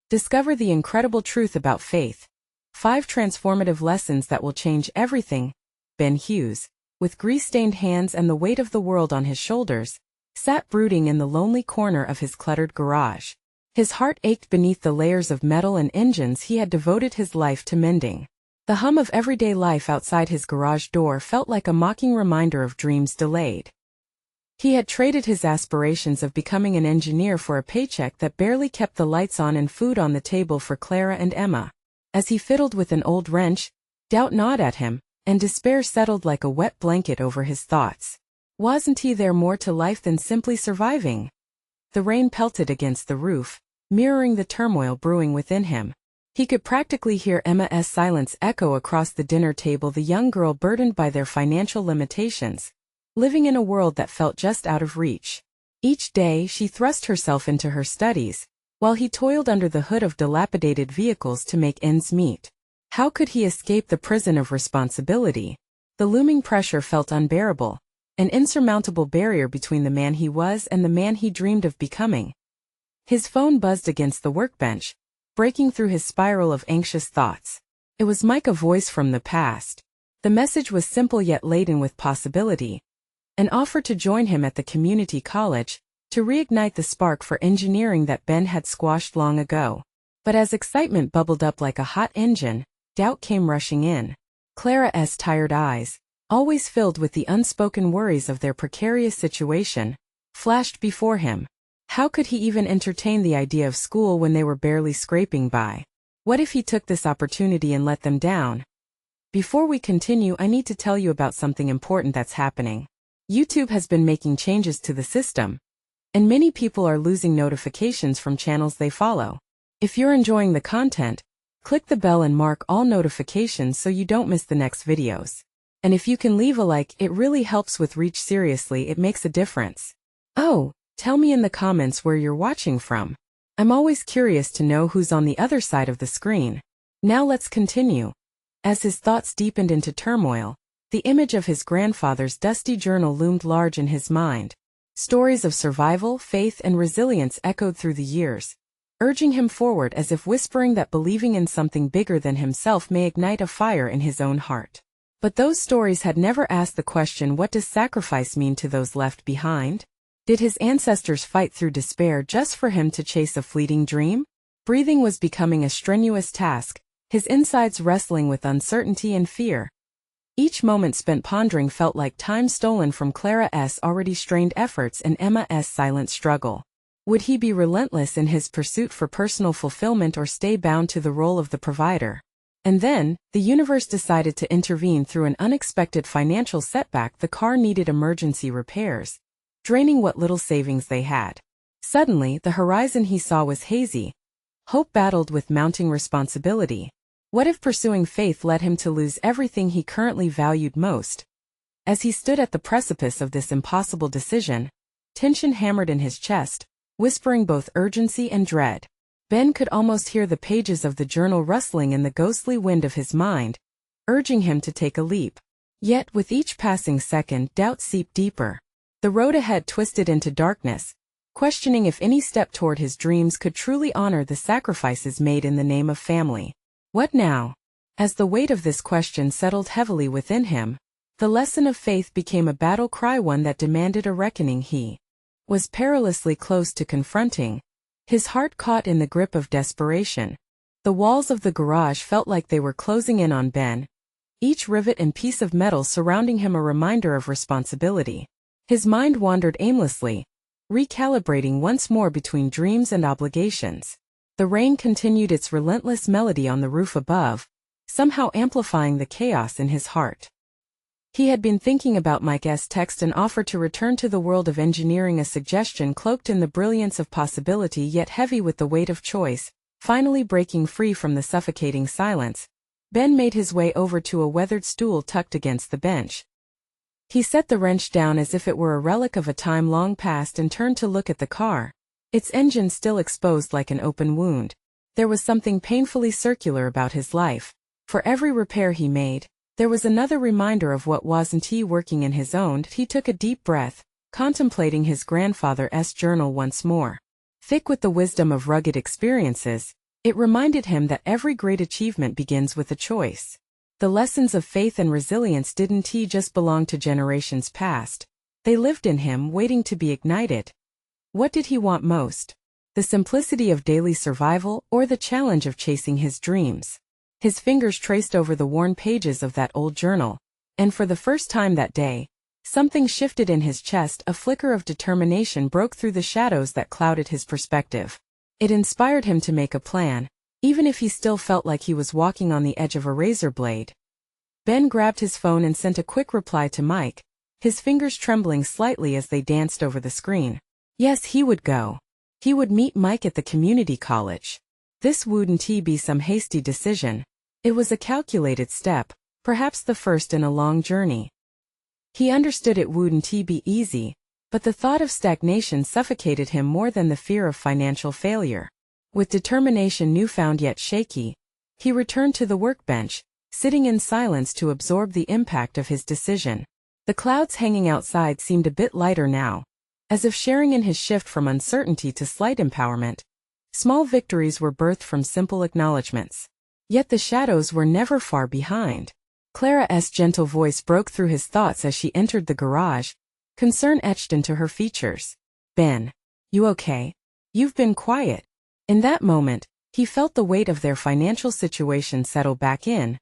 Discover the incredible truth about faith. 5 transformative lessons that will change everything. Ben Hughes, with grease-stained hands and the weight of the world on his shoulders, sat brooding in the lonely corner of his cluttered garage. His heart ached beneath the layers of metal and engines he had devoted his life to mending. The hum of everyday life outside his garage door felt like a mocking reminder of dreams delayed. He had traded his aspirations of becoming an engineer for a paycheck that barely kept the lights on and food on the table for Clara and Emma. As he fiddled with an old wrench, doubt gnawed at him, and despair settled like a wet blanket over his thoughts. Wasn't there more to life than simply surviving? The rain pelted against the roof, mirroring the turmoil brewing within him. He could practically hear Emma's silence echo across the dinner table, the young girl burdened by their financial limitations, living in a world that felt just out of reach. Each day she thrust herself into her studies, while he toiled under the hood of dilapidated vehicles to make ends meet. How could he escape the prison of responsibility? The looming pressure felt unbearable, an insurmountable barrier between the man he was and the man he dreamed of becoming. His phone buzzed against the workbench, breaking through his spiral of anxious thoughts. It was Mike, a voice from the past. The message was simple yet laden with possibility. An offer to join him at the community college, to reignite the spark for engineering that Ben had squashed long ago. But as excitement bubbled up like a hot engine, doubt came rushing in. Clara's tired eyes, always filled with the unspoken worries of their precarious situation, flashed before him. How could he even entertain the idea of school when they were barely scraping by? What if he took this opportunity and let them down? Before we continue, I need to tell you about something important that's happening. YouTube has been making changes to the system, and many people are losing notifications from channels they follow. If you're enjoying the content, click the bell and mark all notifications so you don't miss the next videos. And if you can leave a like, it really helps with reach. Seriously, it makes a difference. Oh, tell me in the comments where you're watching from. I'm always curious to know who's on the other side of the screen. Now let's continue. As his thoughts deepened into turmoil, the image of his grandfather's dusty journal loomed large in his mind. Stories of survival, faith, and resilience echoed through the years, urging him forward as if whispering that believing in something bigger than himself may ignite a fire in his own heart. But those stories had never asked the question, what does sacrifice mean to those left behind? Did his ancestors fight through despair just for him to chase a fleeting dream? Breathing was becoming a strenuous task, his insides wrestling with uncertainty and fear. Each moment spent pondering felt like time stolen from Clara's already strained efforts and Emma's silent struggle. Would he be relentless in his pursuit for personal fulfillment or stay bound to the role of the provider? And then, the universe decided to intervene through an unexpected financial setback. The car needed emergency repairs, draining what little savings they had. Suddenly, the horizon he saw was hazy. Hope battled with mounting responsibility. What if pursuing faith led him to lose everything he currently valued most? As he stood at the precipice of this impossible decision, tension hammered in his chest, whispering both urgency and dread. Ben could almost hear the pages of the journal rustling in the ghostly wind of his mind, urging him to take a leap. Yet, with each passing second, doubt seeped deeper. The road ahead twisted into darkness, questioning if any step toward his dreams could truly honor the sacrifices made in the name of family. What now? As the weight of this question settled heavily within him, the lesson of faith became a battle cry, one that demanded a reckoning he was perilously close to confronting. His heart caught in the grip of desperation. The walls of the garage felt like they were closing in on Ben, each rivet and piece of metal surrounding him a reminder of responsibility. His mind wandered aimlessly, recalibrating once more between dreams and obligations. The rain continued its relentless melody on the roof above, somehow amplifying the chaos in his heart. He had been thinking about Mike's text and offer to return to the world of engineering, a suggestion cloaked in the brilliance of possibility yet heavy with the weight of choice. Finally breaking free from the suffocating silence, Ben made his way over to a weathered stool tucked against the bench. He set the wrench down as if it were a relic of a time long past and turned to look at the car. Its engine still exposed like an open wound. There was something painfully circular about his life. For every repair he made, there was another reminder of what wasn't working in his own. He took a deep breath, contemplating his grandfather's journal once more. Thick with the wisdom of rugged experiences, It reminded him that every great achievement begins with a choice. The lessons of faith and resilience didn't just belong to generations past. They lived in him, waiting to be ignited. What did he want most? The simplicity of daily survival or the challenge of chasing his dreams? His fingers traced over the worn pages of that old journal, and for the first time that day, something shifted in his chest. A flicker of determination broke through the shadows that clouded his perspective. It inspired him to make a plan, even if he still felt like he was walking on the edge of a razor blade. Ben grabbed his phone and sent a quick reply to Mike, his fingers trembling slightly as they danced over the screen. Yes, he would go. He would meet Mike at the community college. This wouldn't be some hasty decision. It was a calculated step, perhaps the first in a long journey. He understood it wouldn't be easy, but the thought of stagnation suffocated him more than the fear of financial failure. With determination newfound yet shaky, he returned to the workbench, sitting in silence to absorb the impact of his decision. The clouds hanging outside seemed a bit lighter now, as if sharing in his shift from uncertainty to slight empowerment. Small victories were birthed from simple acknowledgments. Yet the shadows were never far behind. Clara's gentle voice broke through his thoughts as she entered the garage, concern etched into her features. Ben, you okay? You've been quiet. In that moment, he felt the weight of their financial situation settle back in,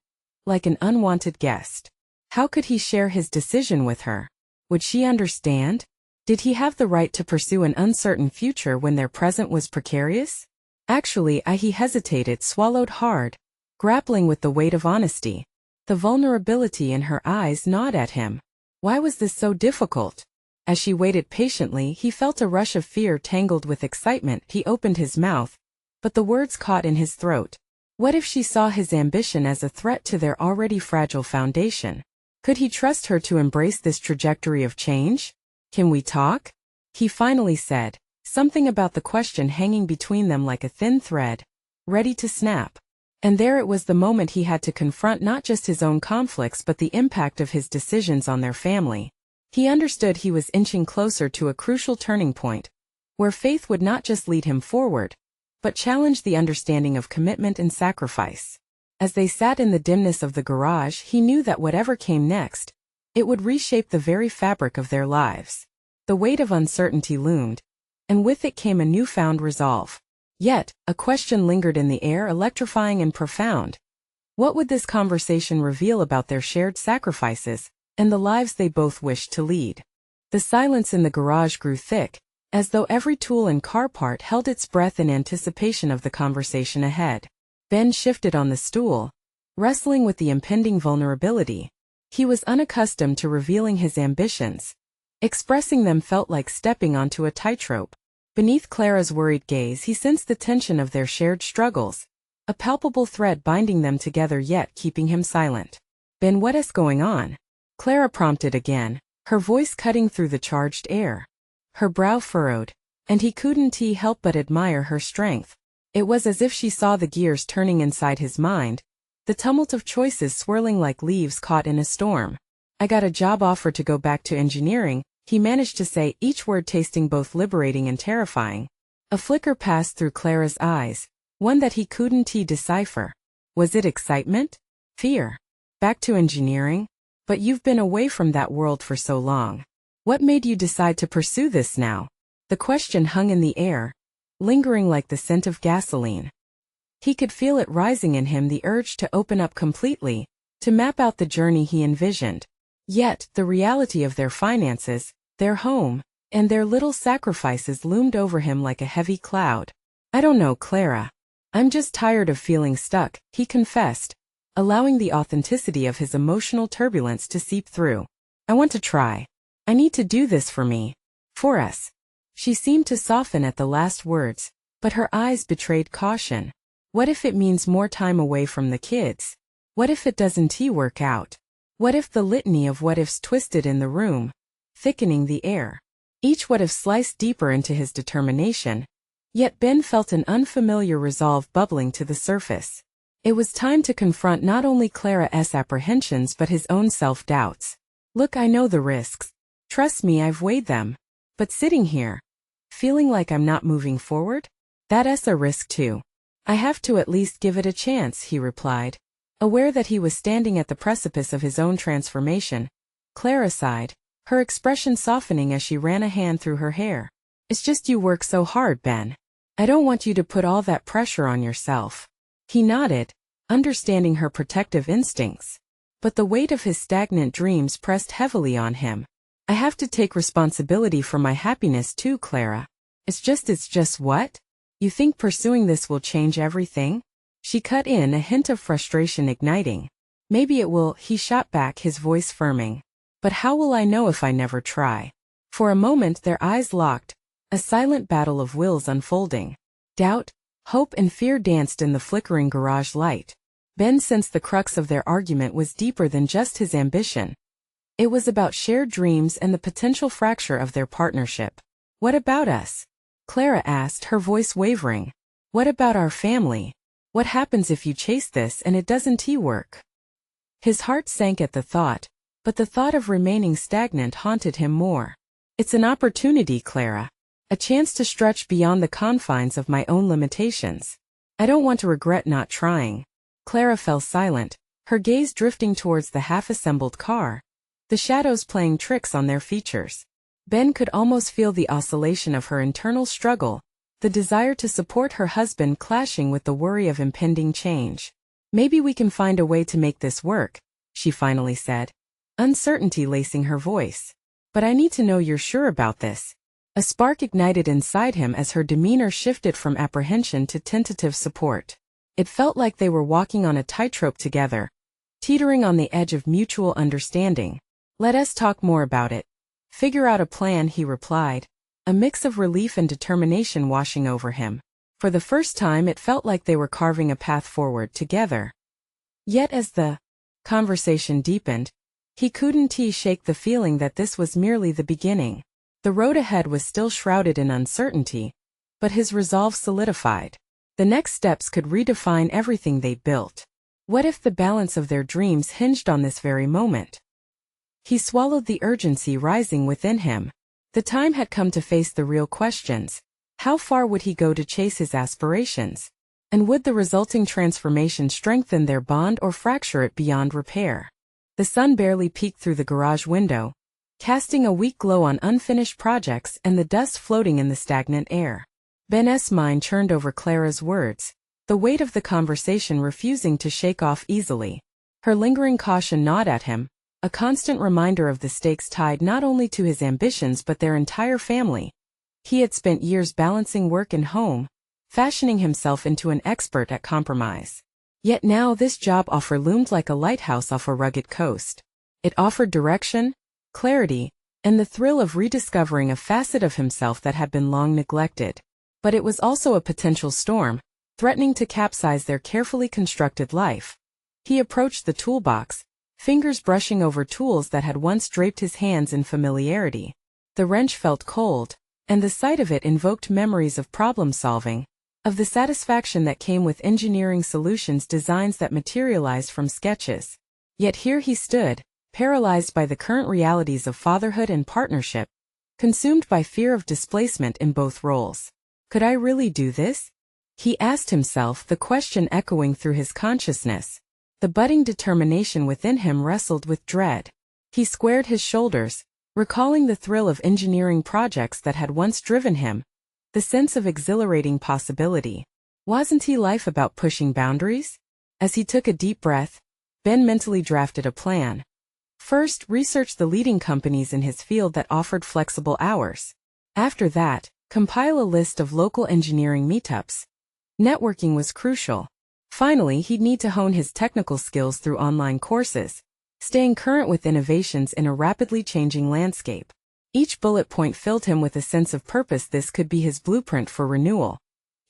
like an unwanted guest. How could he share his decision with her? Would she understand? Did he have the right to pursue an uncertain future when their present was precarious? Actually, he hesitated, swallowed hard, grappling with the weight of honesty. The vulnerability in her eyes gnawed at him. Why was this so difficult? As she waited patiently, he felt a rush of fear tangled with excitement. He opened his mouth, but the words caught in his throat. What if she saw his ambition as a threat to their already fragile foundation? Could he trust her to embrace this trajectory of change? Can we talk? He finally said, something about the question hanging between them like a thin thread, ready to snap. And there it was, the moment he had to confront not just his own conflicts but the impact of his decisions on their family. He understood he was inching closer to a crucial turning point, where faith would not just lead him forward, but challenge the understanding of commitment and sacrifice. As they sat in the dimness of the garage, he knew that whatever came next, it would reshape the very fabric of their lives. The weight of uncertainty loomed, and with it came a newfound resolve. Yet, a question lingered in the air, electrifying and profound. What would this conversation reveal about their shared sacrifices, and the lives they both wished to lead? The silence in the garage grew thick, as though every tool and car part held its breath in anticipation of the conversation ahead. Ben shifted on the stool, wrestling with the impending vulnerability. He was unaccustomed to revealing his ambitions. Expressing them felt like stepping onto a tightrope. Beneath Clara's worried gaze, he sensed the tension of their shared struggles, a palpable thread binding them together yet keeping him silent. Ben, what's going on? Clara prompted again, her voice cutting through the charged air. Her brow furrowed, and he couldn't help but admire her strength. It was as if she saw the gears turning inside his mind, the tumult of choices swirling like leaves caught in a storm. I got a job offer to go back to engineering, he managed to say, each word tasting both liberating and terrifying. A flicker passed through Clara's eyes, one that he couldn't decipher. Was it excitement? Fear? Back to engineering? But you've been away from that world for so long. What made you decide to pursue this now? The question hung in the air, lingering like the scent of gasoline. He could feel it rising in him, the urge to open up completely, to map out the journey he envisioned. Yet, the reality of their finances, their home, and their little sacrifices loomed over him like a heavy cloud. I don't know, Clara. I'm just tired of feeling stuck, he confessed, allowing the authenticity of his emotional turbulence to seep through. I want to try. I need to do this for me. For us. She seemed to soften at the last words, but her eyes betrayed caution. What if it means more time away from the kids? What if it doesn't work out? What if the litany of what-ifs twisted in the room, thickening the air? Each what-if sliced deeper into his determination, yet Ben felt an unfamiliar resolve bubbling to the surface. It was time to confront not only Clara's apprehensions but his own self-doubts. Look, I know the risks. Trust me, I've weighed them. But sitting here, feeling like I'm not moving forward? That's a risk too. I have to at least give it a chance, he replied. Aware that he was standing at the precipice of his own transformation, Clara sighed, her expression softening as she ran a hand through her hair. It's just you work so hard, Ben. I don't want you to put all that pressure on yourself. He nodded, understanding her protective instincts. But the weight of his stagnant dreams pressed heavily on him. I have to take responsibility for my happiness too, Clara. It's just what? You think pursuing this will change everything? She cut in, a hint of frustration igniting. Maybe it will, he shot back, his voice firming. But how will I know if I never try? For a moment their eyes locked, a silent battle of wills unfolding. Doubt, hope and fear danced in the flickering garage light. Ben sensed the crux of their argument was deeper than just his ambition. It was about shared dreams and the potential fracture of their partnership. What about us? Clara asked, her voice wavering. What about our family? What happens if you chase this and it doesn't work? His heart sank at the thought, but the thought of remaining stagnant haunted him more. It's an opportunity, Clara. A chance to stretch beyond the confines of my own limitations. I don't want to regret not trying. Clara fell silent, her gaze drifting towards the half-assembled car, the shadows playing tricks on their features. Ben could almost feel the oscillation of her internal struggle, the desire to support her husband clashing with the worry of impending change. Maybe we can find a way to make this work, she finally said, uncertainty lacing her voice. But I need to know you're sure about this. A spark ignited inside him as her demeanor shifted from apprehension to tentative support. It felt like they were walking on a tightrope together, teetering on the edge of mutual understanding. Let us talk more about it. Figure out a plan, he replied, a mix of relief and determination washing over him. For the first time it felt like they were carving a path forward together. Yet as the conversation deepened, he couldn't shake the feeling that this was merely the beginning. The road ahead was still shrouded in uncertainty, but his resolve solidified. The next steps could redefine everything they built. What if the balance of their dreams hinged on this very moment? He swallowed the urgency rising within him. The time had come to face the real questions. How far would he go to chase his aspirations? And would the resulting transformation strengthen their bond or fracture it beyond repair? The sun barely peeked through the garage window, casting a weak glow on unfinished projects and the dust floating in the stagnant air. Ben's mind churned over Clara's words, the weight of the conversation refusing to shake off easily. Her lingering caution gnawed at him, a constant reminder of the stakes tied not only to his ambitions but their entire family. He had spent years balancing work and home, fashioning himself into an expert at compromise. Yet now this job offer loomed like a lighthouse off a rugged coast. It offered direction, clarity, and the thrill of rediscovering a facet of himself that had been long neglected. But it was also a potential storm, threatening to capsize their carefully constructed life. He approached the toolbox, fingers brushing over tools that had once draped his hands in familiarity. The wrench felt cold, and the sight of it invoked memories of problem-solving, of the satisfaction that came with engineering solutions, designs that materialized from sketches. Yet here he stood, paralyzed by the current realities of fatherhood and partnership, consumed by fear of displacement in both roles. Could I really do this? He asked himself, the question echoing through his consciousness. The budding determination within him wrestled with dread. He squared his shoulders, recalling the thrill of engineering projects that had once driven him, the sense of exhilarating possibility. Wasn't life about pushing boundaries? As he took a deep breath, Ben mentally drafted a plan. First, research the leading companies in his field that offered flexible hours. After that, compile a list of local engineering meetups. Networking was crucial. Finally, he'd need to hone his technical skills through online courses, staying current with innovations in a rapidly changing landscape. Each bullet point filled him with a sense of purpose. This could be his blueprint for renewal.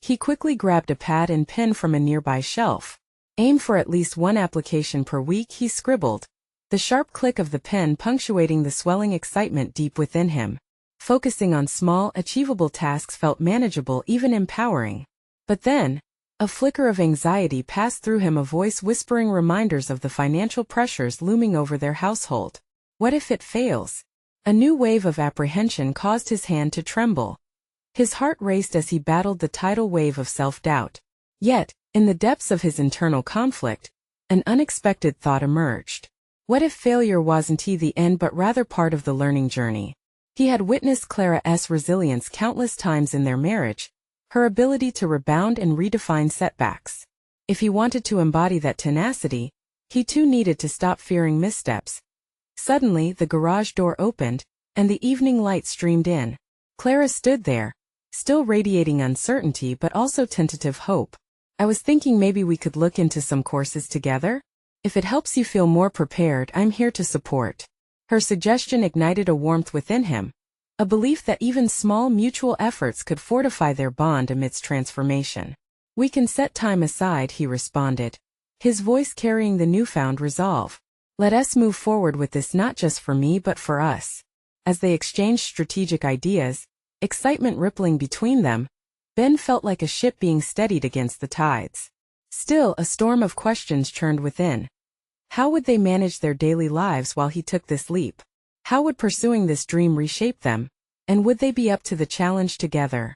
He quickly grabbed a pad and pen from a nearby shelf. Aim for at least one application per week, he scribbled, the sharp click of the pen punctuating the swelling excitement deep within him. Focusing on small, achievable tasks felt manageable, even empowering. But then, a flicker of anxiety passed through him, a voice whispering reminders of the financial pressures looming over their household. What if it fails? A new wave of apprehension caused his hand to tremble. His heart raced as he battled the tidal wave of self-doubt. Yet, in the depths of his internal conflict, an unexpected thought emerged. What if failure wasn't the end but rather part of the learning journey? He had witnessed Clara's resilience countless times in their marriage, her ability to rebound and redefine setbacks. If he wanted to embody that tenacity, he too needed to stop fearing missteps. Suddenly, the garage door opened, and the evening light streamed in. Clara stood there, still radiating uncertainty but also tentative hope. I was thinking maybe we could look into some courses together? If it helps you feel more prepared, I'm here to support. Her suggestion ignited a warmth within him, a belief that even small mutual efforts could fortify their bond amidst transformation. We can set time aside, he responded, his voice carrying the newfound resolve. Let us move forward with this, not just for me but for us. As they exchanged strategic ideas, excitement rippling between them, Ben felt like a ship being steadied against the tides. Still, a storm of questions churned within. How would they manage their daily lives while he took this leap? How would pursuing this dream reshape them? And would they be up to the challenge together?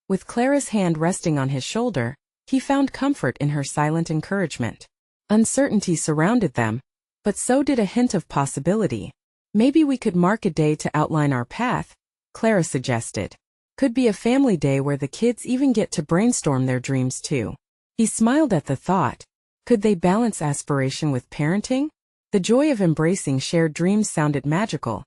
With Clara's hand resting on his shoulder, he found comfort in her silent encouragement. Uncertainty surrounded them, but so did a hint of possibility. Maybe we could mark a day to outline our path, Clara suggested. Could be a family day where the kids even get to brainstorm their dreams too. He smiled at the thought. Could they balance aspiration with parenting? The joy of embracing shared dreams sounded magical,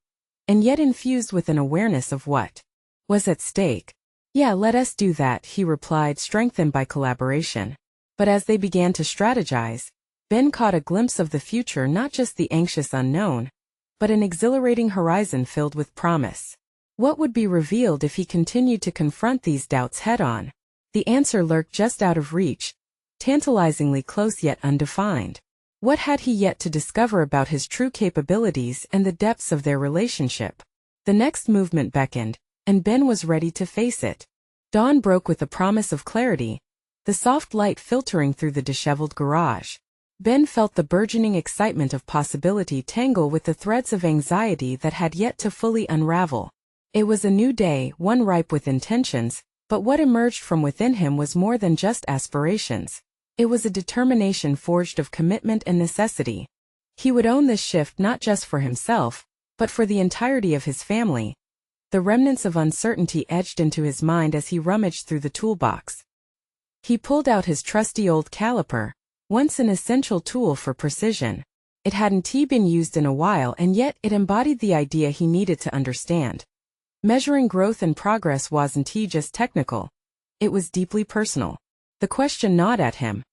and yet infused with an awareness of what was at stake. Yeah, let us do that, he replied, strengthened by collaboration. But as they began to strategize, Ben caught a glimpse of the future, not just the anxious unknown, but an exhilarating horizon filled with promise. What would be revealed if he continued to confront these doubts head-on? The answer lurked just out of reach, tantalizingly close yet undefined. What had he yet to discover about his true capabilities and the depths of their relationship? The next movement beckoned, and Ben was ready to face it. Dawn broke with a promise of clarity, the soft light filtering through the disheveled garage. Ben felt the burgeoning excitement of possibility tangle with the threads of anxiety that had yet to fully unravel. It was a new day, one ripe with intentions, but what emerged from within him was more than just aspirations. It was a determination forged of commitment and necessity. He would own this shift not just for himself, but for the entirety of his family. The remnants of uncertainty edged into his mind as he rummaged through the toolbox. He pulled out his trusty old caliper, once an essential tool for precision. It hadn't been used in a while, and yet it embodied the idea he needed to understand. Measuring growth and progress wasn't just technical. It was deeply personal. The question gnawed at him.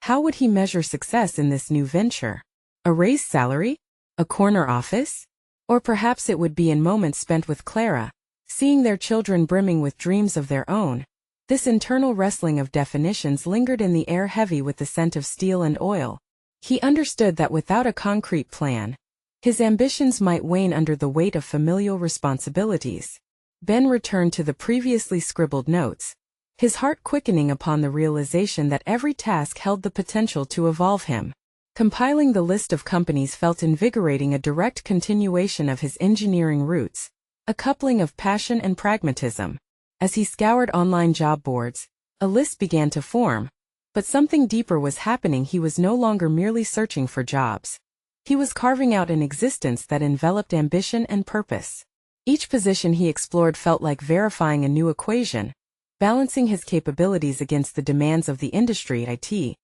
How would he measure success in this new venture? A raised salary? A corner office? Or perhaps it would be in moments spent with Clara, seeing their children brimming with dreams of their own. This internal wrestling of definitions lingered in the air, heavy with the scent of steel and oil. He understood that without a concrete plan, his ambitions might wane under the weight of familial responsibilities. Ben returned to the previously scribbled notes, his heart quickening upon the realization that every task held the potential to evolve him. Compiling the list of companies felt invigorating, a direct continuation of his engineering roots, a coupling of passion and pragmatism. As he scoured online job boards, a list began to form, but something deeper was happening. He was no longer merely searching for jobs. He was carving out an existence that enveloped ambition and purpose. Each position he explored felt like verifying a new equation, balancing his capabilities against the demands of the industry. It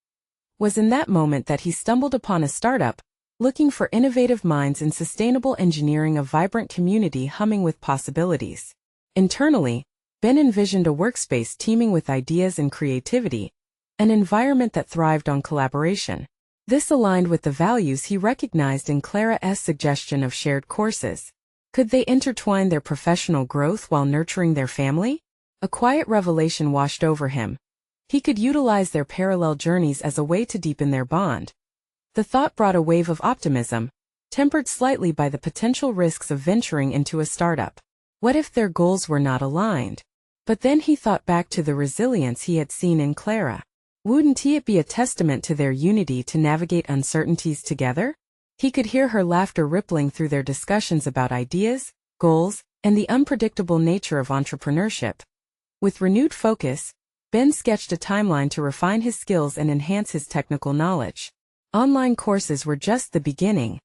was in that moment that he stumbled upon a startup, looking for innovative minds in sustainable engineering, a vibrant community humming with possibilities. Internally, Ben envisioned a workspace teeming with ideas and creativity, an environment that thrived on collaboration. This aligned with the values he recognized in Clara's suggestion of shared courses. Could they intertwine their professional growth while nurturing their family? A quiet revelation washed over him. He could utilize their parallel journeys as a way to deepen their bond. The thought brought a wave of optimism, tempered slightly by the potential risks of venturing into a startup. What if their goals were not aligned? But then he thought back to the resilience he had seen in Clara. Wouldn't it be a testament to their unity to navigate uncertainties together? He could hear her laughter rippling through their discussions about ideas, goals, and the unpredictable nature of entrepreneurship. With renewed focus, Ben sketched a timeline to refine his skills and enhance his technical knowledge. Online courses were just the beginning.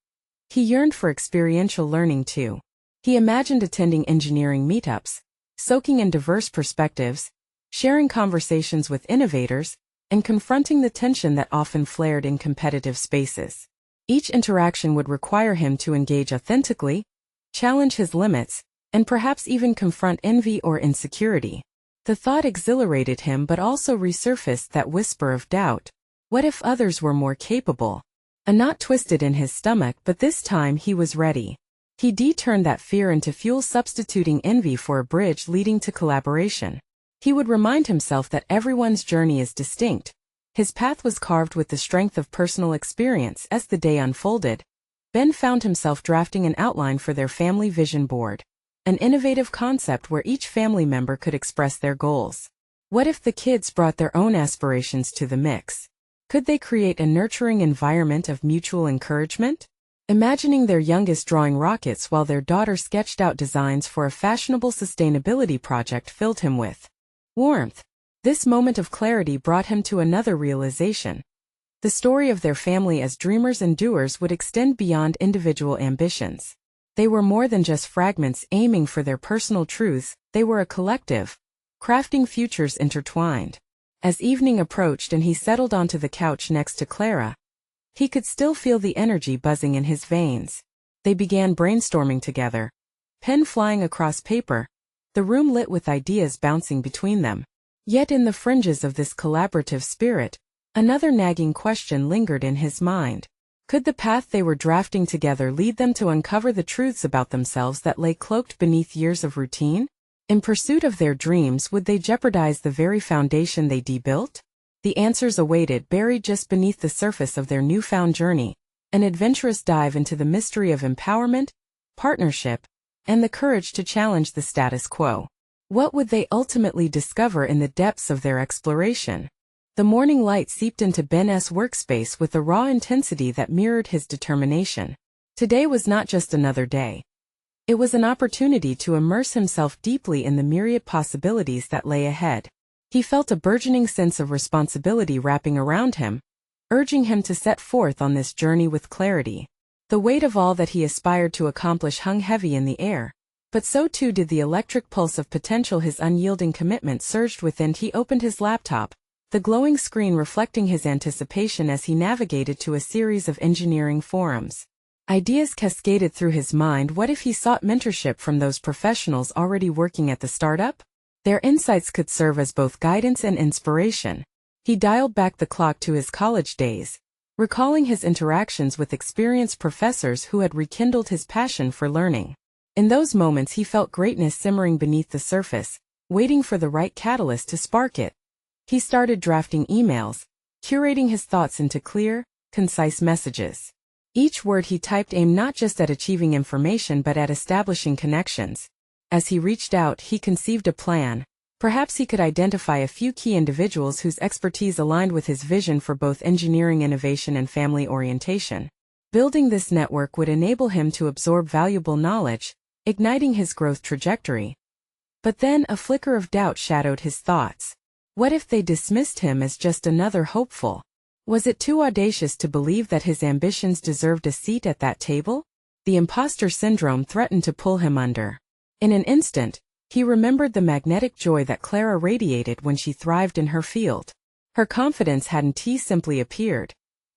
He yearned for experiential learning too. He imagined attending engineering meetups, soaking in diverse perspectives, sharing conversations with innovators, and confronting the tension that often flared in competitive spaces. Each interaction would require him to engage authentically, challenge his limits, and perhaps even confront envy or insecurity. The thought exhilarated him but also resurfaced that whisper of doubt. What if others were more capable? A knot twisted in his stomach, but this time he was ready. He turned that fear into fuel, substituting envy for a bridge leading to collaboration. He would remind himself that everyone's journey is distinct. His path was carved with the strength of personal experience. As the day unfolded, Ben found himself drafting an outline for their family vision board, an innovative concept where each family member could express their goals. What if the kids brought their own aspirations to the mix? Could they create a nurturing environment of mutual encouragement? Imagining their youngest drawing rockets while their daughter sketched out designs for a fashionable sustainability project filled him with warmth. This moment of clarity brought him to another realization. The story of their family as dreamers and doers would extend beyond individual ambitions. They were more than just fragments aiming for their personal truths, they were a collective, crafting futures intertwined. As evening approached and he settled onto the couch next to Clara, he could still feel the energy buzzing in his veins. They began brainstorming together, pen flying across paper, the room lit with ideas bouncing between them. Yet in the fringes of this collaborative spirit, another nagging question lingered in his mind. Could the path they were drafting together lead them to uncover the truths about themselves that lay cloaked beneath years of routine? In pursuit of their dreams, would they jeopardize the very foundation they built? The answers awaited, buried just beneath the surface of their newfound journey, an adventurous dive into the mystery of empowerment, partnership, and the courage to challenge the status quo. What would they ultimately discover in the depths of their exploration? The morning light seeped into Ben's workspace with a raw intensity that mirrored his determination. Today was not just another day. It was an opportunity to immerse himself deeply in the myriad possibilities that lay ahead. He felt a burgeoning sense of responsibility wrapping around him, urging him to set forth on this journey with clarity. The weight of all that he aspired to accomplish hung heavy in the air, but so too did the electric pulse of potential. His unyielding commitment surged within. He opened his laptop, the glowing screen reflecting his anticipation as he navigated to a series of engineering forums. Ideas cascaded through his mind. What if he sought mentorship from those professionals already working at the startup? Their insights could serve as both guidance and inspiration. He dialed back the clock to his college days, recalling his interactions with experienced professors who had rekindled his passion for learning. In those moments he felt greatness simmering beneath the surface, waiting for the right catalyst to spark it. He started drafting emails, curating his thoughts into clear, concise messages. Each word he typed aimed not just at achieving information but at establishing connections. As he reached out, he conceived a plan. Perhaps he could identify a few key individuals whose expertise aligned with his vision for both engineering innovation and family orientation. Building this network would enable him to absorb valuable knowledge, igniting his growth trajectory. But then a flicker of doubt shadowed his thoughts. What if they dismissed him as just another hopeful? Was it too audacious to believe that his ambitions deserved a seat at that table? The imposter syndrome threatened to pull him under. In an instant, he remembered the magnetic joy that Clara radiated when she thrived in her field. Her confidence hadn't simply appeared.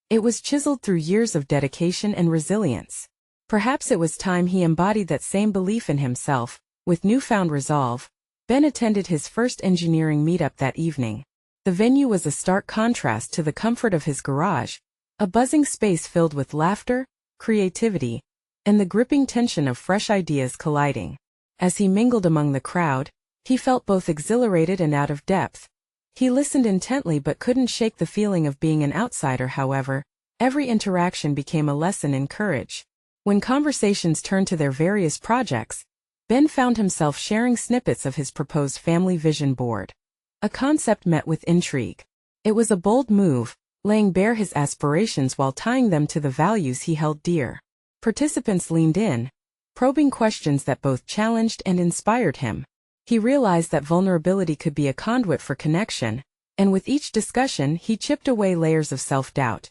It was chiseled through years of dedication and resilience. Perhaps it was time he embodied that same belief in himself. With newfound resolve, Ben attended his first engineering meetup that evening. The venue was a stark contrast to the comfort of his garage, a buzzing space filled with laughter, creativity, and the gripping tension of fresh ideas colliding. As he mingled among the crowd, he felt both exhilarated and out of depth. He listened intently but couldn't shake the feeling of being an outsider. However, every interaction became a lesson in courage. When conversations turned to their various projects, Ben found himself sharing snippets of his proposed family vision board. A concept met with intrigue. It was a bold move, laying bare his aspirations while tying them to the values he held dear. Participants leaned in, probing questions that both challenged and inspired him. He realized that vulnerability could be a conduit for connection, and with each discussion he chipped away layers of self-doubt.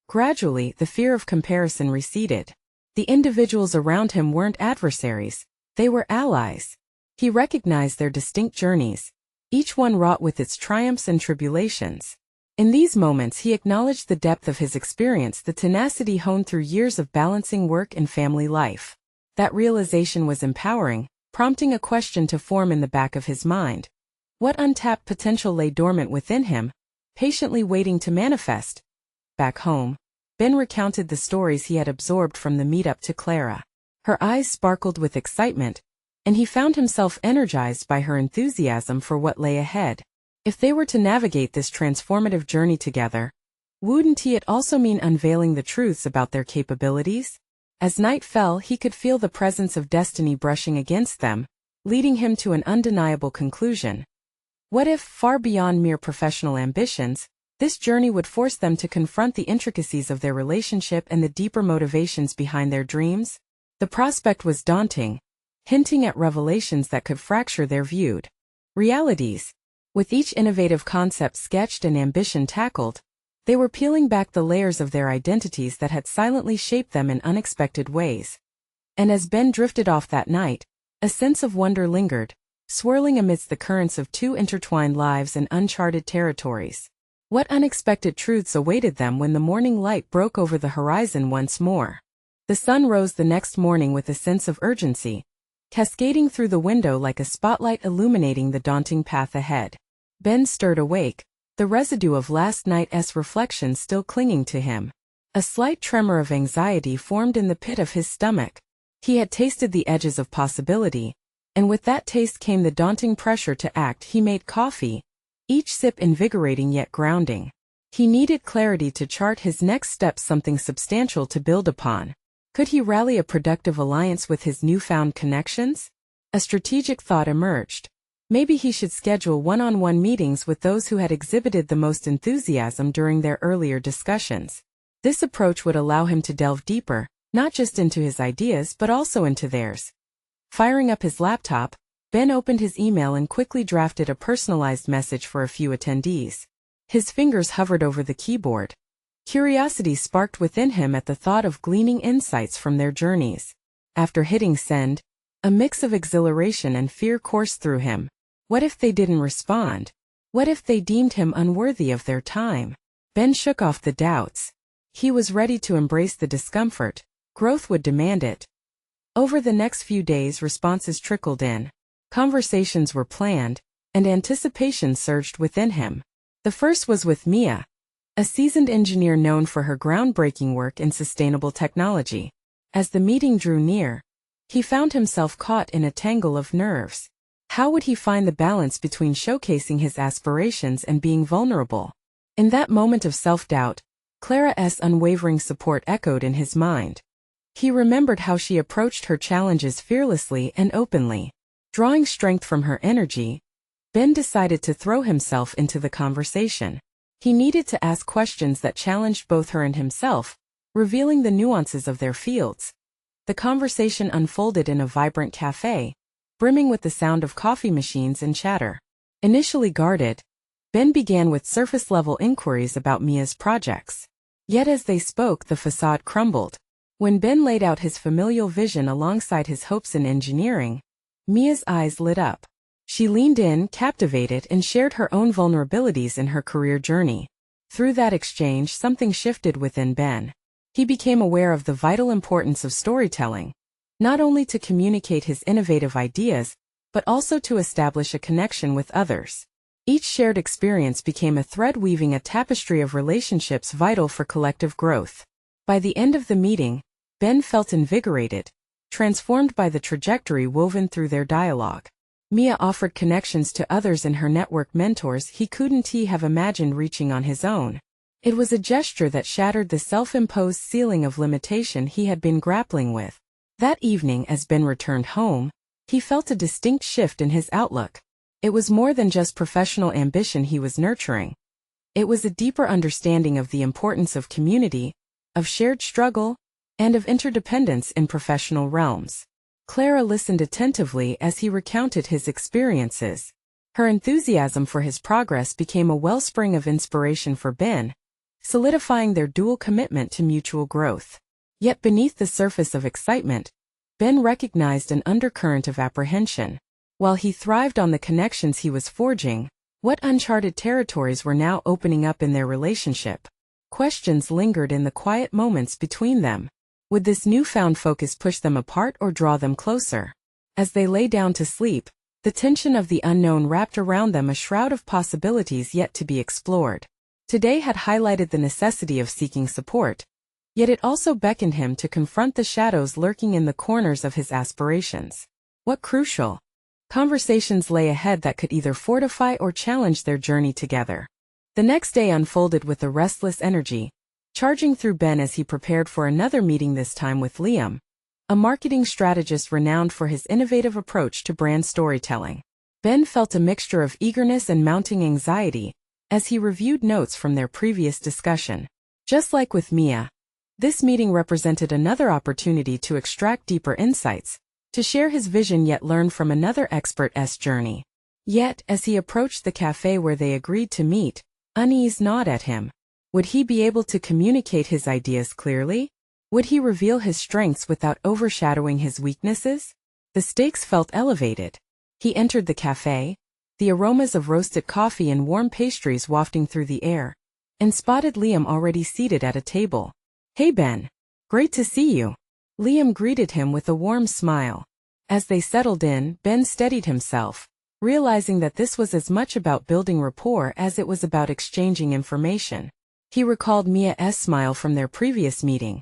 Gradually, the fear of comparison receded. The individuals around him weren't adversaries, they were allies. He recognized their distinct journeys, each one wrought with its triumphs and tribulations. In these moments he acknowledged the depth of his experience, the tenacity honed through years of balancing work and family life. That realization was empowering, prompting a question to form in the back of his mind. What untapped potential lay dormant within him, patiently waiting to manifest? Back home, Ben recounted the stories he had absorbed from the meetup to Clara. Her eyes sparkled with excitement, and he found himself energized by her enthusiasm for what lay ahead. If they were to navigate this transformative journey together, wouldn't it also mean unveiling the truths about their capabilities? As night fell, he could feel the presence of destiny brushing against them, leading him to an undeniable conclusion. What if, far beyond mere professional ambitions, this journey would force them to confront the intricacies of their relationship and the deeper motivations behind their dreams? The prospect was daunting, hinting at revelations that could fracture their viewed realities. With each innovative concept sketched and ambition tackled, they were peeling back the layers of their identities that had silently shaped them in unexpected ways. And as Ben drifted off that night, a sense of wonder lingered, swirling amidst the currents of two intertwined lives and uncharted territories. What unexpected truths awaited them when the morning light broke over the horizon once more? The sun rose the next morning with a sense of urgency, cascading through the window like a spotlight illuminating the daunting path ahead. Ben stirred awake, the residue of last night's reflections still clinging to him. A slight tremor of anxiety formed in the pit of his stomach. He had tasted the edges of possibility, and with that taste came the daunting pressure to act. He made coffee, each sip invigorating yet grounding. He needed clarity to chart his next steps, something substantial to build upon. Could he rally a productive alliance with his newfound connections? A strategic thought emerged. Maybe he should schedule one-on-one meetings with those who had exhibited the most enthusiasm during their earlier discussions. This approach would allow him to delve deeper, not just into his ideas but also into theirs. Firing up his laptop, Ben opened his email and quickly drafted a personalized message for a few attendees. His fingers hovered over the keyboard. Curiosity sparked within him at the thought of gleaning insights from their journeys. After hitting send, a mix of exhilaration and fear coursed through him. What if they didn't respond? What if they deemed him unworthy of their time? Ben shook off the doubts. He was ready to embrace the discomfort. Growth would demand it. Over the next few days, responses trickled in. Conversations were planned, and anticipation surged within him. The first was with Mia, a seasoned engineer known for her groundbreaking work in sustainable technology. As the meeting drew near, he found himself caught in a tangle of nerves. How would he find the balance between showcasing his aspirations and being vulnerable? In that moment of self-doubt, Clara's unwavering support echoed in his mind. He remembered how she approached her challenges fearlessly and openly. Drawing strength from her energy, Ben decided to throw himself into the conversation. He needed to ask questions that challenged both her and himself, revealing the nuances of their fields. The conversation unfolded in a vibrant cafe, brimming with the sound of coffee machines and chatter. Initially guarded, Ben began with surface-level inquiries about Mia's projects. Yet as they spoke, the facade crumbled. When Ben laid out his familial vision alongside his hopes in engineering, Mia's eyes lit up. She leaned in, captivated, and shared her own vulnerabilities in her career journey. Through that exchange, something shifted within Ben. He became aware of the vital importance of storytelling, not only to communicate his innovative ideas, but also to establish a connection with others. Each shared experience became a thread weaving a tapestry of relationships vital for collective growth. By the end of the meeting, Ben felt invigorated, transformed by the trajectory woven through their dialogue. Mia offered connections to others in her network, mentors he couldn't have imagined reaching on his own. It was a gesture that shattered the self-imposed ceiling of limitation he had been grappling with. That evening, as Ben returned home, he felt a distinct shift in his outlook. It was more than just professional ambition he was nurturing. It was a deeper understanding of the importance of community, of shared struggle, and of interdependence in professional realms. Clara listened attentively as he recounted his experiences. Her enthusiasm for his progress became a wellspring of inspiration for Ben, solidifying their dual commitment to mutual growth. Yet beneath the surface of excitement, Ben recognized an undercurrent of apprehension. While he thrived on the connections he was forging, what uncharted territories were now opening up in their relationship? Questions lingered in the quiet moments between them. Would this newfound focus push them apart or draw them closer? As they lay down to sleep, the tension of the unknown wrapped around them, a shroud of possibilities yet to be explored. Today had highlighted the necessity of seeking support, yet it also beckoned him to confront the shadows lurking in the corners of his aspirations. What crucial conversations lay ahead that could either fortify or challenge their journey together? The next day unfolded with a restless energy, charging through Ben as he prepared for another meeting, this time with Liam, a marketing strategist renowned for his innovative approach to brand storytelling. Ben felt a mixture of eagerness and mounting anxiety as he reviewed notes from their previous discussion. Just like with Mia, this meeting represented another opportunity to extract deeper insights, to share his vision yet learn from another expert's journey. Yet, as he approached the cafe where they agreed to meet, unease gnawed at him. Would he be able to communicate his ideas clearly? Would he reveal his strengths without overshadowing his weaknesses? The stakes felt elevated. He entered the cafe, the aromas of roasted coffee and warm pastries wafting through the air, and spotted Liam already seated at a table. "Hey Ben. Great to see you." Liam greeted him with a warm smile. As they settled in, Ben steadied himself, realizing that this was as much about building rapport as it was about exchanging information. He recalled Mia's smile from their previous meeting,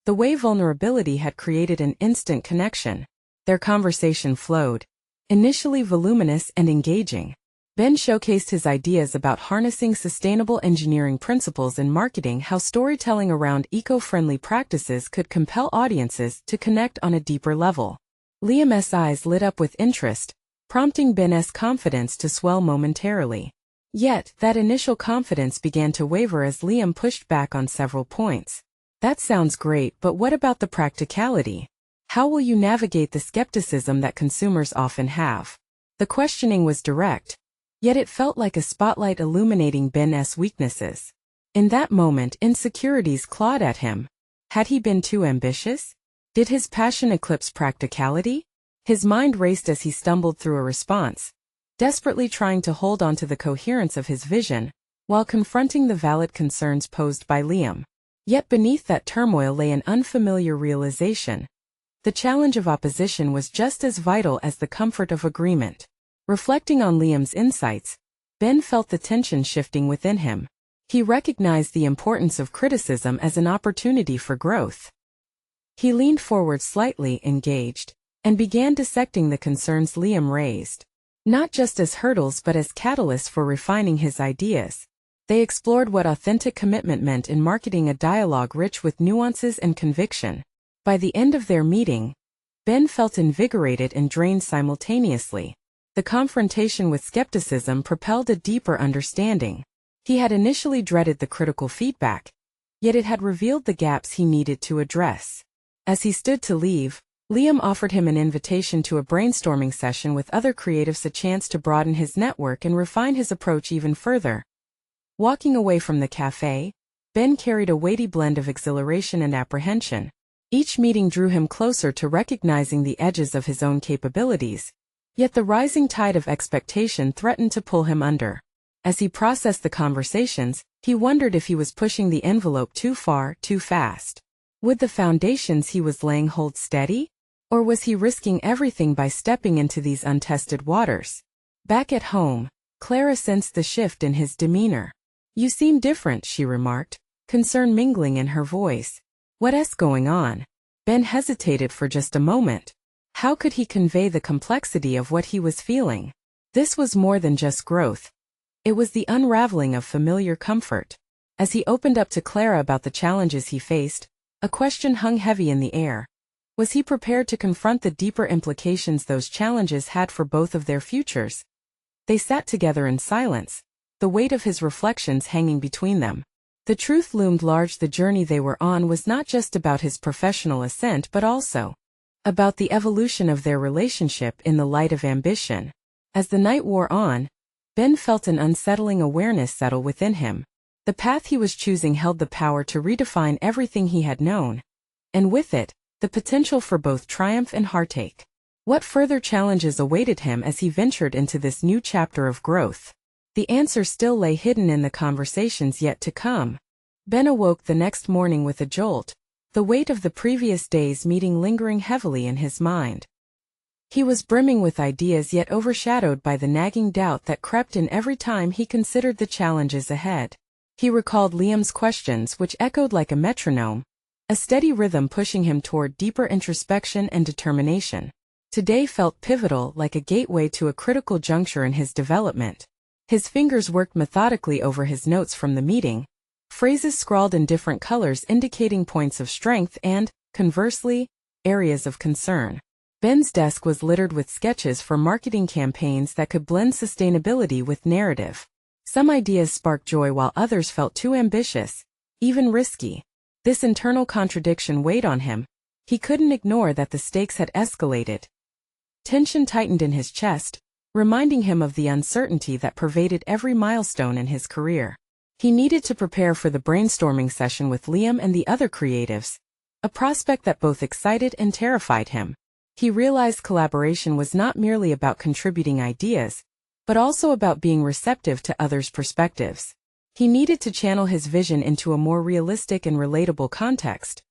the way vulnerability had created an instant connection. Their conversation flowed, initially voluminous and engaging. Ben showcased his ideas about harnessing sustainable engineering principles in marketing, how storytelling around eco-friendly practices could compel audiences to connect on a deeper level. Liam's eyes lit up with interest, prompting Ben's confidence to swell momentarily. Yet, that initial confidence began to waver as Liam pushed back on several points. "That sounds great, but what about the practicality? How will you navigate the skepticism that consumers often have?" The questioning was direct, yet it felt like a spotlight illuminating Ben's weaknesses. In that moment, insecurities clawed at him. Had he been too ambitious? Did his passion eclipse practicality? His mind raced as he stumbled through a response, desperately trying to hold on to the coherence of his vision, while confronting the valid concerns posed by Liam. Yet beneath that turmoil lay an unfamiliar realization. The challenge of opposition was just as vital as the comfort of agreement. Reflecting on Liam's insights, Ben felt the tension shifting within him. He recognized the importance of criticism as an opportunity for growth. He leaned forward slightly, engaged, and began dissecting the concerns Liam raised, not just as hurdles but as catalysts for refining his ideas. They explored what authentic commitment meant in marketing, a dialogue rich with nuances and conviction. By the end of their meeting, Ben felt invigorated and drained simultaneously. The confrontation with skepticism propelled a deeper understanding. He had initially dreaded the critical feedback, yet it had revealed the gaps he needed to address. As he stood to leave, Liam offered him an invitation to a brainstorming session with other creatives, a chance to broaden his network and refine his approach even further. Walking away from the cafe, Ben carried a weighty blend of exhilaration and apprehension. Each meeting drew him closer to recognizing the edges of his own capabilities, yet the rising tide of expectation threatened to pull him under. As he processed the conversations, he wondered if he was pushing the envelope too far, too fast. Would the foundations he was laying hold steady? Or was he risking everything by stepping into these untested waters? Back at home, Clara sensed the shift in his demeanor. "You seem different," she remarked, concern mingling in her voice. "What's going on?" Ben hesitated for just a moment. How could he convey the complexity of what he was feeling? This was more than just growth. It was the unraveling of familiar comfort. As he opened up to Clara about the challenges he faced, a question hung heavy in the air. Was he prepared to confront the deeper implications those challenges had for both of their futures? They sat together in silence, the weight of his reflections hanging between them. The truth loomed large. The journey they were on was not just about his professional ascent but also about the evolution of their relationship in the light of ambition. As the night wore on, Ben felt an unsettling awareness settle within him. The path he was choosing held the power to redefine everything he had known, and with it, the potential for both triumph and heartache. What further challenges awaited him as he ventured into this new chapter of growth? The answer still lay hidden in the conversations yet to come. Ben awoke the next morning with a jolt, the weight of the previous day's meeting lingering heavily in his mind. He was brimming with ideas yet overshadowed by the nagging doubt that crept in every time he considered the challenges ahead. He recalled Liam's questions, which echoed like a metronome, a steady rhythm pushing him toward deeper introspection and determination. Today felt pivotal, like a gateway to a critical juncture in his development. His fingers worked methodically over his notes from the meeting, phrases scrawled in different colors indicating points of strength and, conversely, areas of concern. Ben's desk was littered with sketches for marketing campaigns that could blend sustainability with narrative. Some ideas sparked joy while others felt too ambitious, even risky. This internal contradiction weighed on him. He couldn't ignore that the stakes had escalated. Tension tightened in his chest, reminding him of the uncertainty that pervaded every milestone in his career. He needed to prepare for the brainstorming session with Liam and the other creatives, a prospect that both excited and terrified him. He realized collaboration was not merely about contributing ideas, but also about being receptive to others' perspectives. He needed to channel his vision into a more realistic and relatable context.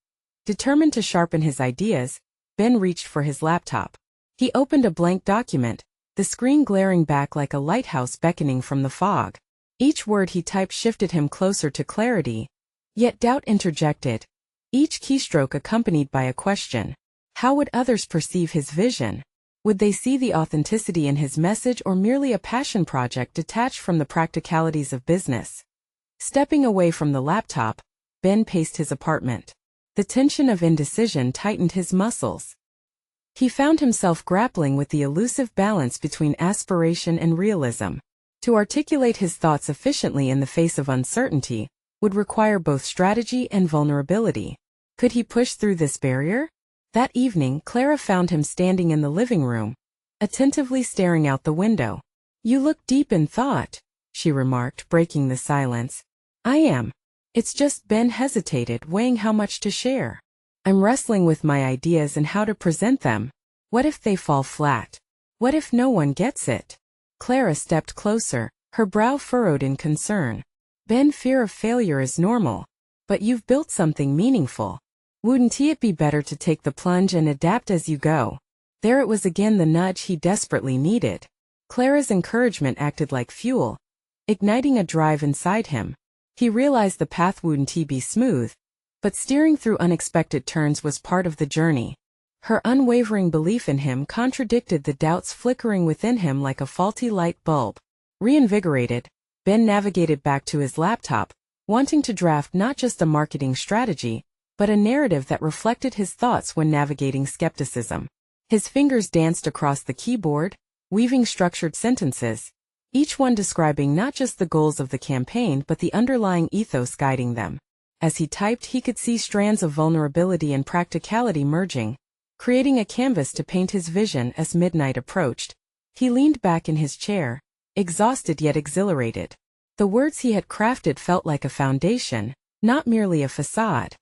Determined to sharpen his ideas, Ben reached for his laptop. He opened a blank document, the screen glaring back like a lighthouse beckoning from the fog. Each word he typed shifted him closer to clarity, yet doubt interjected, each keystroke accompanied by a question. How would others perceive his vision? Would they see the authenticity in his message or merely a passion project detached from the practicalities of business? Stepping away from the laptop, Ben paced his apartment. The tension of indecision tightened his muscles. He found himself grappling with the elusive balance between aspiration and realism. To articulate his thoughts efficiently in the face of uncertainty would require both strategy and vulnerability. Could he push through this barrier? That evening, Clara found him standing in the living room, attentively staring out the window. "You look deep in thought," she remarked, breaking the silence. "I am. It's just," Ben hesitated, weighing how much to share. "I'm wrestling with my ideas and how to present them. What if they fall flat? What if no one gets it?" Clara stepped closer, her brow furrowed in concern. "Ben, fear of failure is normal. But you've built something meaningful. Wouldn't it be better to take the plunge and adapt as you go?" There it was again, the nudge he desperately needed. Clara's encouragement acted like fuel, igniting a drive inside him. He realized the path wouldn't be smooth, but steering through unexpected turns was part of the journey. Her unwavering belief in him contradicted the doubts flickering within him like a faulty light bulb. Reinvigorated, Ben navigated back to his laptop, wanting to draft not just a marketing strategy, but a narrative that reflected his thoughts when navigating skepticism. His fingers danced across the keyboard, weaving structured sentences, each one describing not just the goals of the campaign but the underlying ethos guiding them. As he typed, he could see strands of vulnerability and practicality merging, creating a canvas to paint his vision. As midnight approached, he leaned back in his chair, exhausted yet exhilarated. The words he had crafted felt like a foundation, not merely a facade.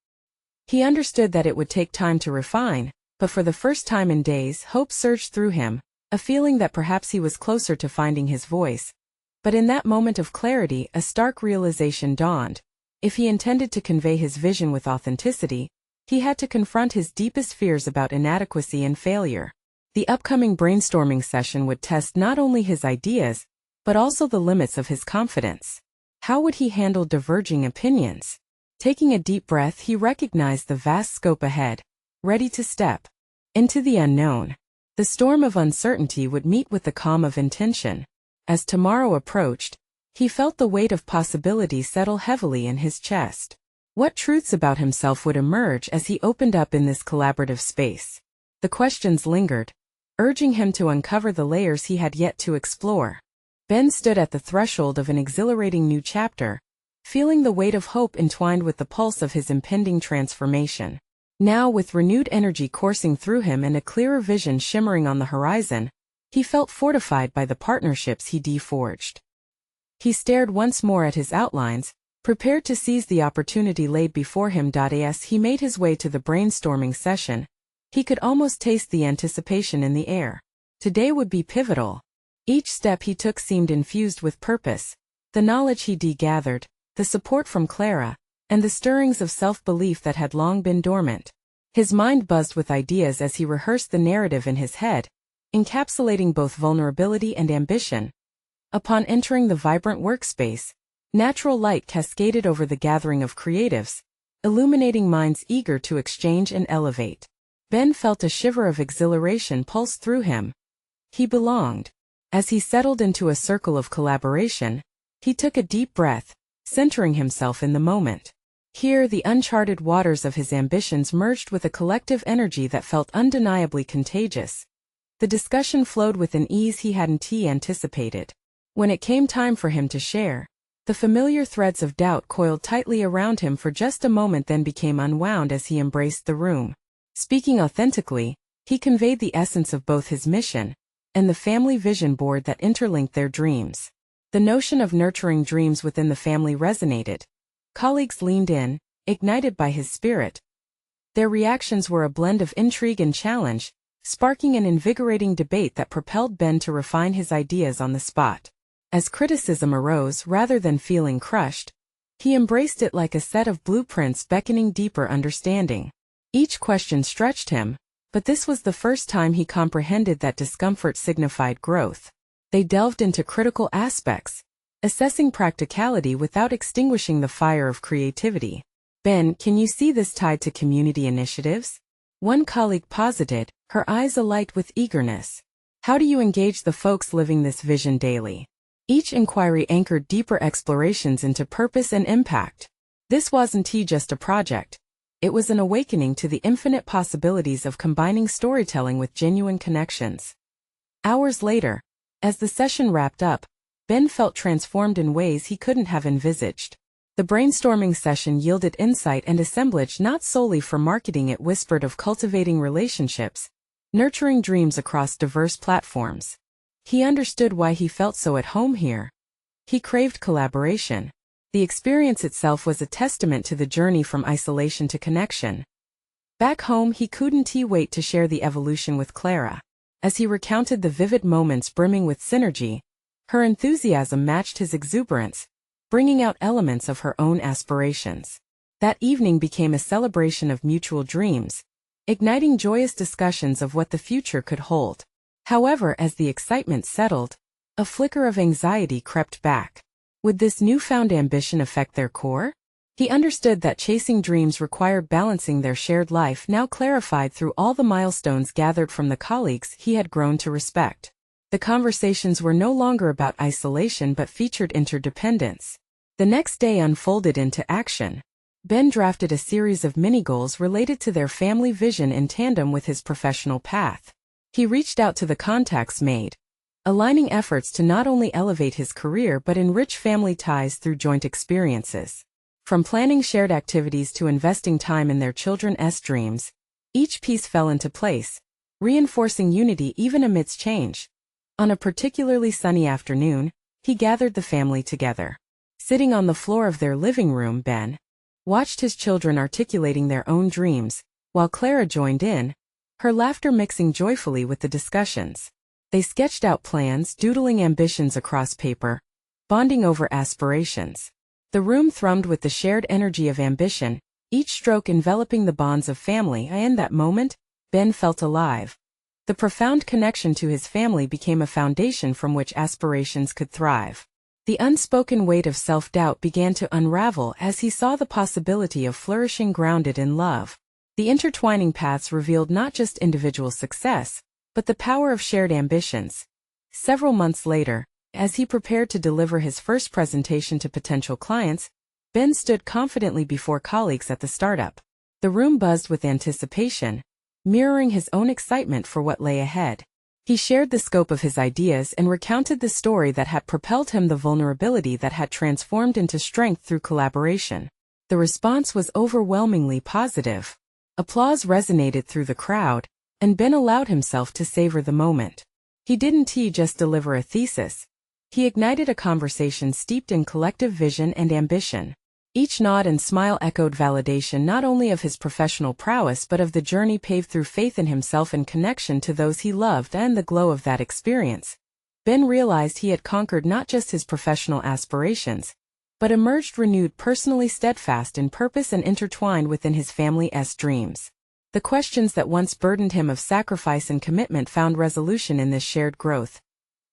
He understood that it would take time to refine, but for the first time in days, hope surged through him, a feeling that perhaps he was closer to finding his voice. But in that moment of clarity, a stark realization dawned. If he intended to convey his vision with authenticity, he had to confront his deepest fears about inadequacy and failure. The upcoming brainstorming session would test not only his ideas, but also the limits of his confidence. How would he handle diverging opinions? Taking a deep breath, he recognized the vast scope ahead, ready to step into the unknown. The storm of uncertainty would meet with the calm of intention. As tomorrow approached, he felt the weight of possibility settle heavily in his chest. What truths about himself would emerge as he opened up in this collaborative space? The questions lingered, urging him to uncover the layers he had yet to explore. Ben stood at the threshold of an exhilarating new chapter, feeling the weight of hope entwined with the pulse of his impending transformation. Now, with renewed energy coursing through him and a clearer vision shimmering on the horizon, he felt fortified by the partnerships he'd forged. He stared once more at his outlines, prepared to seize the opportunity laid before him. As he made his way to the brainstorming session, he could almost taste the anticipation in the air. Today would be pivotal. Each step he took seemed infused with purpose. The knowledge he'd gathered, the support from Clara, and the stirrings of self-belief that had long been dormant. His mind buzzed with ideas as he rehearsed the narrative in his head, encapsulating both vulnerability and ambition. Upon entering the vibrant workspace, natural light cascaded over the gathering of creatives, illuminating minds eager to exchange and elevate. Ben felt a shiver of exhilaration pulse through him. He belonged. As he settled into a circle of collaboration, he took a deep breath, centering himself in the moment. Here, the uncharted waters of his ambitions merged with a collective energy that felt undeniably contagious. The discussion flowed with an ease he hadn't anticipated. When it came time for him to share, the familiar threads of doubt coiled tightly around him for just a moment, then became unwound as he embraced the room. Speaking authentically, he conveyed the essence of both his mission and the family vision board that interlinked their dreams. The notion of nurturing dreams within the family resonated. Colleagues leaned in, ignited by his spirit. Their reactions were a blend of intrigue and challenge, sparking an invigorating debate that propelled Ben to refine his ideas on the spot. As criticism arose, rather than feeling crushed, he embraced it like a set of blueprints beckoning deeper understanding. Each question stretched him, but this was the first time he comprehended that discomfort signified growth. They delved into critical aspects, assessing practicality without extinguishing the fire of creativity. Ben, can you see this tied to community initiatives? One colleague posited, her eyes alight with eagerness. How do you engage the folks living this vision daily? Each inquiry anchored deeper explorations into purpose and impact. This wasn't just a project. It was an awakening to the infinite possibilities of combining storytelling with genuine connections. Hours later, as the session wrapped up, Ben felt transformed in ways he couldn't have envisaged. The brainstorming session yielded insight and assemblage not solely for marketing. It whispered of cultivating relationships, nurturing dreams across diverse platforms. He understood why he felt so at home here. He craved collaboration. The experience itself was a testament to the journey from isolation to connection. Back home, he couldn't wait to share the evolution with Clara. As he recounted the vivid moments brimming with synergy, her enthusiasm matched his exuberance, bringing out elements of her own aspirations. That evening became a celebration of mutual dreams, igniting joyous discussions of what the future could hold. However, as the excitement settled, a flicker of anxiety crept back. Would this newfound ambition affect their core? He understood that chasing dreams required balancing their shared life, now clarified through all the milestones gathered from the colleagues he had grown to respect. The conversations were no longer about isolation but featured interdependence. The next day unfolded into action. Ben drafted a series of mini-goals related to their family vision in tandem with his professional path. He reached out to the contacts made, aligning efforts to not only elevate his career but enrich family ties through joint experiences. From planning shared activities to investing time in their children's dreams, each piece fell into place, reinforcing unity even amidst change. On a particularly sunny afternoon, he gathered the family together. Sitting on the floor of their living room, Ben watched his children articulating their own dreams, while Clara joined in, her laughter mixing joyfully with the discussions. They sketched out plans, doodling ambitions across paper, bonding over aspirations. The room thrummed with the shared energy of ambition, each stroke enveloping the bonds of family. In that moment, Ben felt alive. The profound connection to his family became a foundation from which aspirations could thrive. The unspoken weight of self-doubt began to unravel as he saw the possibility of flourishing grounded in love. The intertwining paths revealed not just individual success, but the power of shared ambitions. Several months later, as he prepared to deliver his first presentation to potential clients, Ben stood confidently before colleagues at the startup. The room buzzed with anticipation, mirroring his own excitement for what lay ahead. He shared the scope of his ideas and recounted the story that had propelled him, the vulnerability that had transformed into strength through collaboration. The response was overwhelmingly positive. Applause resonated through the crowd, and Ben allowed himself to savor the moment. He didn't just deliver a thesis. He ignited a conversation steeped in collective vision and ambition. Each nod and smile echoed validation not only of his professional prowess but of the journey paved through faith in himself and connection to those he loved. And the glow of that experience, Ben realized he had conquered not just his professional aspirations, but emerged renewed, personally steadfast in purpose and intertwined within his family's dreams. The questions that once burdened him of sacrifice and commitment found resolution in this shared growth.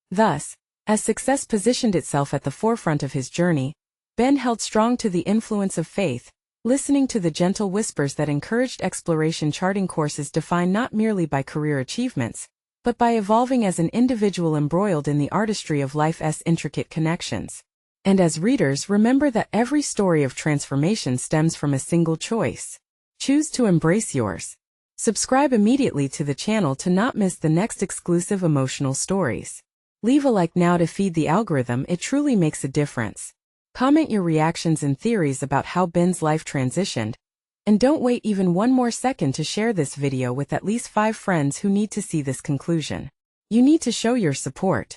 Thus, as success positioned itself at the forefront of his journey, Ben held strong to the influence of faith, listening to the gentle whispers that encouraged exploration, charting courses defined not merely by career achievements, but by evolving as an individual embroiled in the artistry of life's intricate connections. And as readers, remember that every story of transformation stems from a single choice. Choose to embrace yours. Subscribe immediately to the channel to not miss the next exclusive emotional stories. Leave a like now to feed the algorithm, it truly makes a difference. Comment your reactions and theories about how Ben's life transitioned. And don't wait even one more second to share this video with at least 5 friends who need to see this conclusion. You need to show your support.